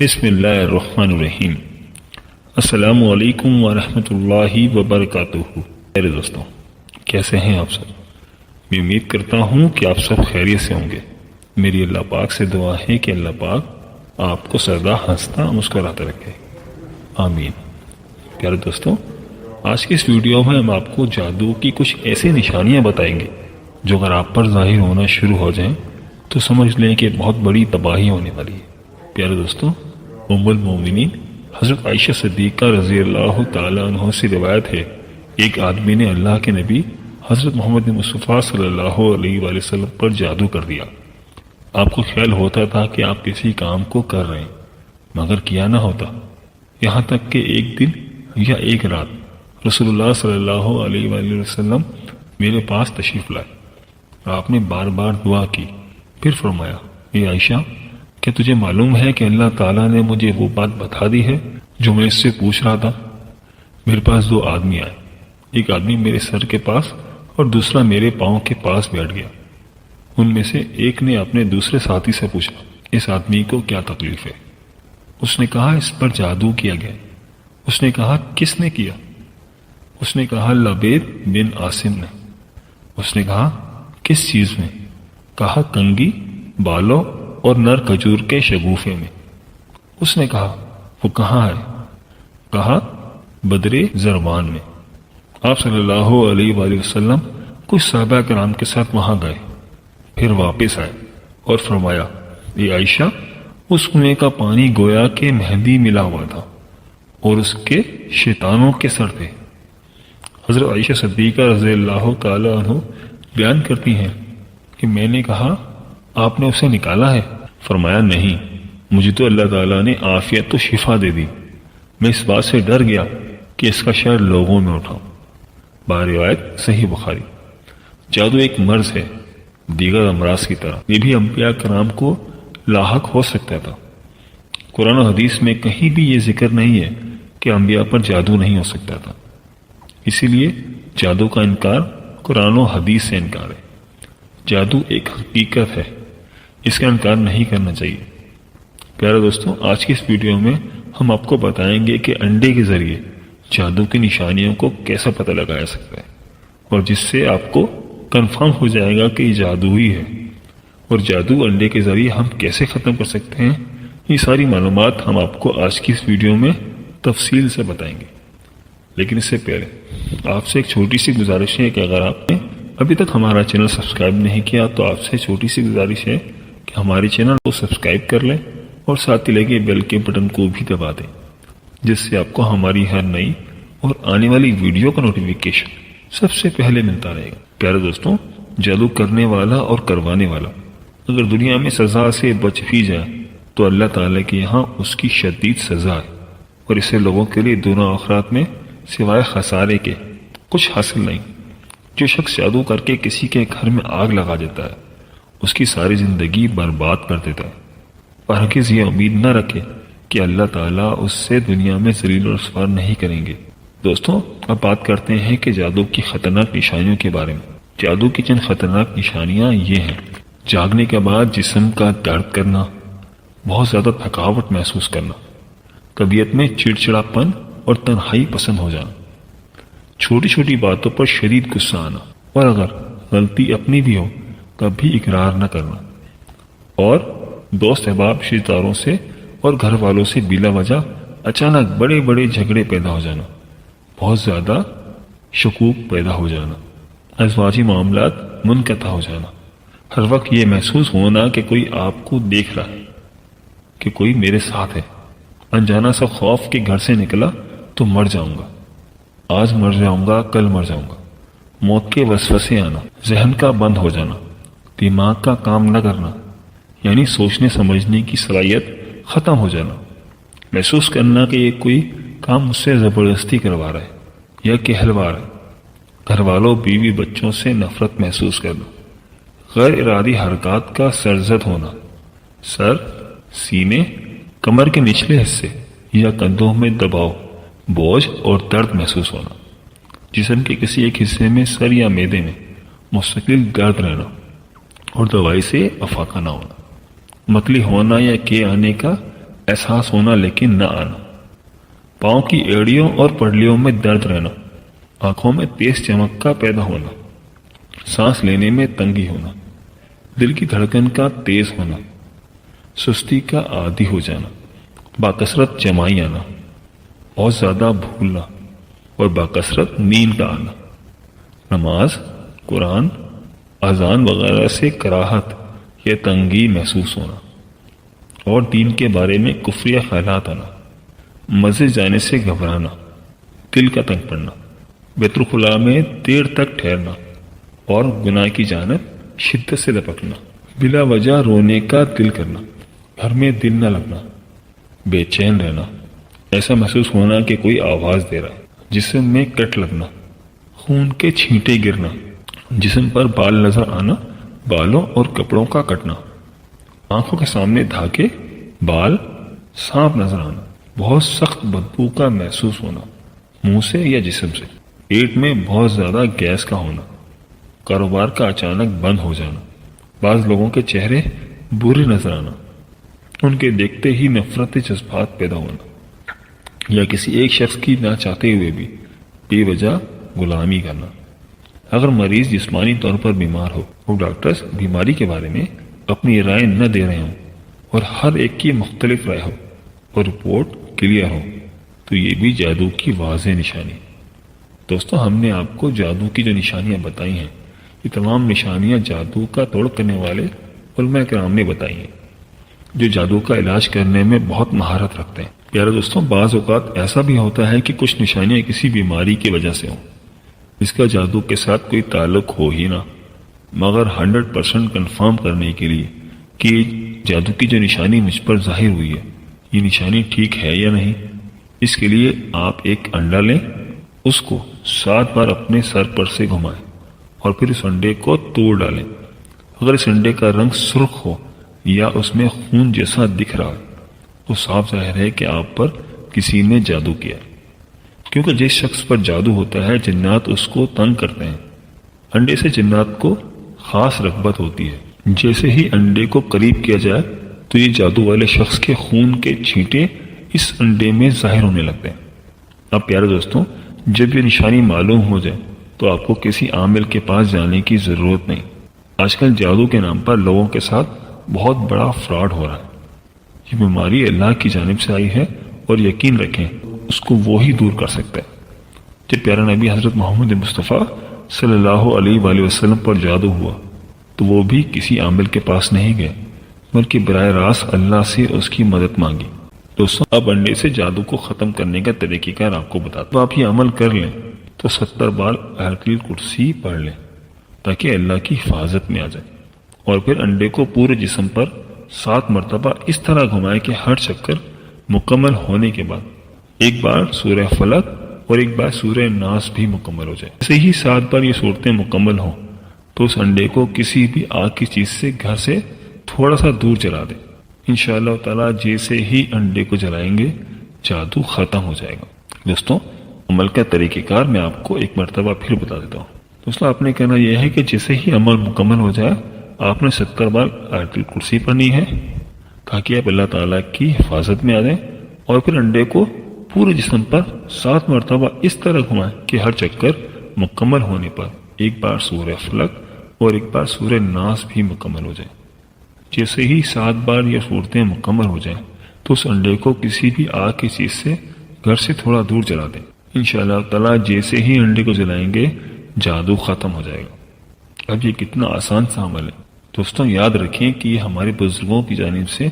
بسم اللہ الرحمن الرحیم۔ السلام علیکم ورحمۃ اللہ وبرکاتہ۔ میرے دوستوں، کیسے ہیں آپ سب؟ میں امید کرتا ہوں کہ آپ سب خیریت سے ہوں گے۔ میری اللہ پاک سے دعا ہے کہ اللہ پاک آپ کو سدا ہنستا مسکراتا رکھے، آمین۔ پیارے دوستوں، آج کی اس ویڈیو میں ہم آپ کو جادو کی کچھ ایسی نشانیاں بتائیں گے جو اگر آپ پر ظاہر ہونا شروع ہو جائیں تو سمجھ لیں کہ بہت بڑی تباہی ہونے والی ہے۔ پیارے دوستوں، ام المومنین حضرت عائشہ صدیقہ رضی اللہ تعالیٰ عنہ سے روایت ہے، ایک آدمی نے اللہ کے نبی حضرت محمد مصطفیٰ صلی اللہ علیہ وآلہ وسلم پر جادو کر دیا۔ آپ کو خیال ہوتا تھا کہ آپ کسی کام کو کر رہے ہیں مگر کیا نہ ہوتا، یہاں تک کہ ایک دن یا ایک رات رسول اللہ صلی اللہ علیہ وآلہ وسلم میرے پاس تشریف لائے۔ آپ نے بار بار دعا کی، پھر فرمایا، اے عائشہ، کیا تجھے معلوم ہے کہ اللہ تعالیٰ نے مجھے وہ بات بتا دی ہے جو میں اس سے پوچھ رہا تھا؟ میرے پاس دو آدمی آئے، ایک آدمی میرے سر کے پاس اور دوسرا میرے پاؤں کے پاس بیٹھ گیا۔ ان میں سے ایک نے اپنے دوسرے ساتھی سے پوچھا، اس آدمی کو کیا تکلیف ہے؟ اس نے کہا، اس پر جادو کیا گیا۔ اس نے کہا، کس نے کیا؟ اس نے کہا، لبید بن عاصم نے۔ اس نے کہا، کس چیز میں؟ کہا، کنگھی، بالوں اور نر کھجور کے شگوفے میں۔ اس نے کہا، وہ کہاں ہے؟ کہا، بدر زروان میں۔ آپ صلی اللہ علیہ وآلہ وسلم کچھ صحابہ کرام کے ساتھ وہاں گئے، پھر واپس آئے اور فرمایا، اے عائشہ، اس کنویں کا پانی گویا کہ مہندی ملا ہوا تھا اور اس کے شیطانوں کے سر تھے۔ حضرت عائشہ صدیقہ رضی اللہ تعالی عنہ بیان کرتی ہیں کہ میں نے کہا، آپ نے اسے نکالا ہے؟ فرمایا، نہیں، مجھے تو اللہ تعالیٰ نے عافیت و شفا دے دی، میں اس بات سے ڈر گیا کہ اس کا شر لوگوں میں اٹھاؤں۔ باروایت صحیح بخاری۔ جادو ایک مرض ہے دیگر امراض کی طرح، یہ بھی انبیاء کرام کو لاحق ہو سکتا تھا۔ قرآن و حدیث میں کہیں بھی یہ ذکر نہیں ہے کہ انبیاء پر جادو نہیں ہو سکتا تھا، اسی لیے جادو کا انکار قرآن و حدیث سے انکار ہے۔ جادو ایک حقیقت ہے، اس کا انکار نہیں کرنا چاہیے۔ پیارے دوستوں، آج کی اس ویڈیو میں ہم آپ کو بتائیں گے کہ انڈے کے ذریعے جادو کی نشانیوں کو کیسا پتہ لگایا سکتا ہے، اور جس سے آپ کو کنفرم ہو جائے گا کہ یہ جادو ہی ہے، اور جادو انڈے کے ذریعے ہم کیسے ختم کر سکتے ہیں۔ یہ ساری معلومات ہم آپ کو آج کی اس ویڈیو میں تفصیل سے بتائیں گے۔ لیکن اس سے پہلے آپ سے ایک چھوٹی سی گزارش ہے کہ اگر آپ نے ابھی تک ہمارا چینل سبسکرائب نہیں کیا تو آپ سے چھوٹی سی گزارش ہے کہ ہمارے چینل کو سبسکرائب کر لیں اور ساتھ ہی لگے بیل کے بٹن کو بھی دبا دیں، جس سے آپ کو ہماری ہر نئی اور آنے والی ویڈیو کا نوٹیفیکیشن سب سے پہلے ملتا رہے گا۔ پیارے دوستوں، جادو کرنے والا اور کروانے والا اگر دنیا میں سزا سے بچ بھی جائے تو اللہ تعالیٰ کے یہاں اس کی شدید سزا ہے، اور اسے لوگوں کے لیے دونوں آخرات میں سوائے خسارے کے کچھ حاصل نہیں۔ جو شخص جادو کر کے کسی کے گھر میں آگ لگا دیتا ہے، اس کی ساری زندگی برباد کر دیتا ہے، اور ہرگز یہ امید نہ رکھے کہ اللہ تعالیٰ اس سے دنیا میں ذلیل و رسوا نہیں کریں گے۔ دوستوں، اب بات کرتے ہیں کہ جادو کی خطرناک نشانیوں کے بارے میں۔ جادو کی چند خطرناک نشانیاں یہ ہیں: جاگنے کے بعد جسم کا درد کرنا، بہت زیادہ تھکاوٹ محسوس کرنا، طبیعت میں چڑچڑاپن اور تنہائی پسند ہو جانا، چھوٹی چھوٹی باتوں پر شدید غصہ آنا، اور اگر غلطی اپنی بھی ہو تب بھی اقرار نہ کرنا، اور دوست احباب، رشتہ داروں سے اور گھر والوں سے بلا وجہ اچانک بڑے بڑے جھگڑے پیدا ہو جانا، بہت زیادہ شکوک پیدا ہو جانا، ازواجی معاملات منقطع ہو جانا، ہر وقت یہ محسوس ہونا کہ کوئی آپ کو دیکھ رہا ہے، کہ کوئی میرے ساتھ ہے، انجانا سا خوف کہ گھر سے نکلا تو مر جاؤں گا، آج مر جاؤں گا، کل مر جاؤں گا، موت کے وسوسے آنا، ذہن کا بند ہو جانا، دماغ کا کام نہ کرنا، یعنی سوچنے سمجھنے کی صلاحیت ختم ہو جانا، محسوس کرنا کہ یہ کوئی کام مجھ سے زبردستی کروا رہا ہے یا کہلوا رہا ہے، گھر والوں، بیوی، بچوں سے نفرت محسوس کرنا، غیر ارادی حرکات کا سرزد ہونا، سر، سینے، کمر کے نچلے حصے یا کندھوں میں دباؤ، بوجھ اور درد محسوس ہونا، جسم کے کسی ایک حصے میں، سر یا معدے میں مستقل درد رہنا اور دوائی سے افاقہ نہ ہونا، متلی ہونا یا کے آنے کا احساس ہونا لیکن نہ آنا، پاؤں کی ایڑیوں اور پڑلیوں میں درد رہنا، آنکھوں میں تیز چمک کا پیدا ہونا، سانس لینے میں تنگی ہونا، دل کی دھڑکن کا تیز ہونا، سستی کا عادی ہو جانا، باکثرت جمائی آنا، اور زیادہ بھولنا اور باکثرت نیند کا آنا، نماز، قرآن، اذان وغیرہ سے کراہت یا تنگی محسوس ہونا، اور دین کے بارے میں کفریہ خیالات آنا، مسجد جانے سے گھبرانا، دل کا تنگ پڑنا، بیت الخلاء میں دیر تک ٹھہرنا، اور گناہ کی جانب شدت سے لپکنا، بلا وجہ رونے کا دل کرنا، گھر میں دل نہ لگنا، بے چین رہنا، ایسا محسوس ہونا کہ کوئی آواز دے رہا ہے، جسم میں کٹ لگنا، خون کے چھینٹے گرنا، جسم پر بال نظر آنا، بالوں اور کپڑوں کا کٹنا، آنکھوں کے سامنے دھاگے، بال، سانپ نظر آنا، بہت سخت بدبو کا محسوس ہونا منہ سے یا جسم سے، پیٹ میں بہت زیادہ گیس کا ہونا، کاروبار کا اچانک بند ہو جانا، بعض لوگوں کے چہرے برے نظر آنا، ان کے دیکھتے ہی نفرتی جذبات پیدا ہونا، یا کسی ایک شخص کی نہ چاہتے ہوئے بھی بے وجہ غلامی کرنا۔ اگر مریض جسمانی طور پر بیمار ہو اور ڈاکٹرز بیماری کے بارے میں اپنی رائے نہ دے رہے ہوں اور ہر ایک کی مختلف رائے ہو اور رپورٹ کلیئر ہو، تو یہ بھی جادو کی واضح نشانی ہے۔ دوستو، ہم نے آپ کو جادو کی جو نشانیاں بتائی ہیں، یہ تمام نشانیاں جادو کا توڑ کرنے والے علماء کرام نے بتائی ہیں، جو جادو کا علاج کرنے میں بہت مہارت رکھتے ہیں۔ پیارے دوستوں، بعض اوقات ایسا بھی ہوتا ہے کہ کچھ نشانیاں کسی بیماری کی وجہ سے ہوں، اس کا جادو کے ساتھ کوئی تعلق ہو ہی نہ، مگر 100% کنفرم کرنے کے لیے کہ جادو کی جو نشانی مجھ پر ظاہر ہوئی ہے، یہ نشانی ٹھیک ہے یا نہیں، اس کے لیے آپ ایک انڈا لیں، اس کو 7 بار اپنے سر پر سے گھمائیں اور پھر اس انڈے کو توڑ ڈالیں۔ اگر اس انڈے کا رنگ سرخ ہو یا اس میں خون جیسا دکھ رہا ہے تو صاف ظاہر ہے کہ آپ پر کسی نے جادو کیا، کیونکہ جس شخص پر جادو ہوتا ہے جنات اس کو تنگ کرتے ہیں۔ انڈے سے جنات کو خاص رغبت ہوتی ہے، جیسے ہی انڈے کو قریب کیا جائے تو یہ جادو والے شخص کے خون کے چھینٹے اس انڈے میں ظاہر ہونے لگتے ہیں۔ اب پیارے دوستوں، جب یہ نشانی معلوم ہو جائے تو آپ کو کسی عامل کے پاس جانے کی ضرورت نہیں۔ آج کل جادو کے نام پر لوگوں کے ساتھ بہت بڑا فراڈ ہو رہا ہے۔ یہ بیماری اللہ کی جانب سے آئی ہے اور یقین رکھیں اس کو وہی دور کر سکتا ہے۔ جب پیارا نبی حضرت محمد مصطفیٰ صلی اللہ علیہ وآلہ وسلم پر جادو ہوا تو وہ بھی کسی عامل کے پاس نہیں گئے بلکہ براہ راست اللہ سے اس کی مدد مانگی۔ دوستوں، اب انڈے سے جادو کو ختم کرنے کا طریقہ کار آپ کو بتاتا ہوں۔ آپ یہ عمل کر لیں تو 70 بار آیت الکرسی پڑھ لیں تاکہ اللہ کی حفاظت میں آ جائے، اور پھر انڈے کو پورے جسم پر 7 مرتبہ اس طرح گھمائے کہ ہر چکر مکمل ہونے کے بعد ایک بار سورہ فلق اور ایک بار سورہ ناس بھی مکمل ہو جائے۔ جیسے ہی 7 بار یہ صورتیں مکمل ہوں تو اس انڈے کو کسی بھی آگ کی چیز سے گھر سے تھوڑا سا دور جلا دیں۔ انشاءاللہ تعالیٰ جیسے ہی انڈے کو جلائیں گے جادو ختم ہو جائے گا۔ دوستوں، عمل کا طریقہ کار میں آپ کو ایک مرتبہ پھر بتا دیتا ہوں۔ دوستوں، آپ نے کہنا یہ ہے کہ جیسے ہی عمل مکمل ہو جائے آپ نے 70 بار آیت الکرسی پڑھنی ہے تاکہ آپ اللہ تعالیٰ کی حفاظت میں آ جائیں، اور پھر انڈے کو پورے جسم پر 7 مرتبہ اس طرح گھمائیں کہ ہر چکر مکمل ہونے پر ایک بار سورہ فلق اور ایک بار سورہ ناس بھی مکمل ہو جائے۔ جیسے ہی 7 بار یہ صورتیں مکمل ہو جائیں تو اس انڈے کو کسی بھی آگ کی چیز سے گھر سے تھوڑا دور جلا دیں۔ انشاءاللہ تعالیٰ جیسے ہی انڈے کو جلائیں گے جادو ختم ہو جائے گا۔ اب یہ کتنا آسان سا عمل ہے۔ دوستوں، یاد رکھیں کہ یہ ہمارے بزرگوں کی جانب سے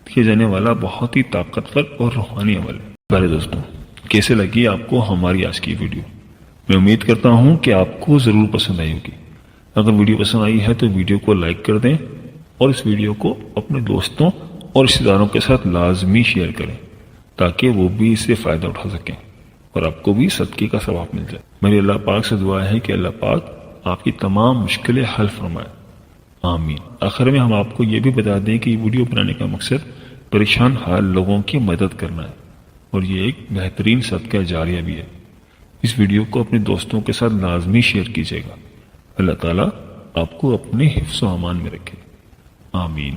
کیا جانے والا بہت ہی طاقتور اور روحانی عمل ہے۔ پیارے دوستوں، کیسے لگی آپ کو ہماری آج کی ویڈیو؟ میں امید کرتا ہوں کہ آپ کو ضرور پسند آئی ہوگی۔ اگر ویڈیو پسند آئی ہے تو ویڈیو کو لائک کر دیں اور اس ویڈیو کو اپنے دوستوں اور رشتہ داروں کے ساتھ لازمی شیئر کریں تاکہ وہ بھی اس سے فائدہ اٹھا سکیں اور آپ کو بھی صدقے کا ثواب مل جائے۔ میری اللہ پاک سے دعا ہے کہ اللہ پاک آپ کی تمام مشکلیں حل فرمائے، آمین۔ آخر میں ہم آپ کو یہ بھی بتا دیں کہ یہ ویڈیو بنانے کا مقصد پریشان حال لوگوں کی مدد کرنا ہے، اور یہ ایک بہترین صدقہ جاریہ بھی ہے۔ اس ویڈیو کو اپنے دوستوں کے ساتھ لازمی شیئر کیجیے گا۔ اللہ تعالیٰ آپ کو اپنے حفظ و امان میں رکھے، آمین۔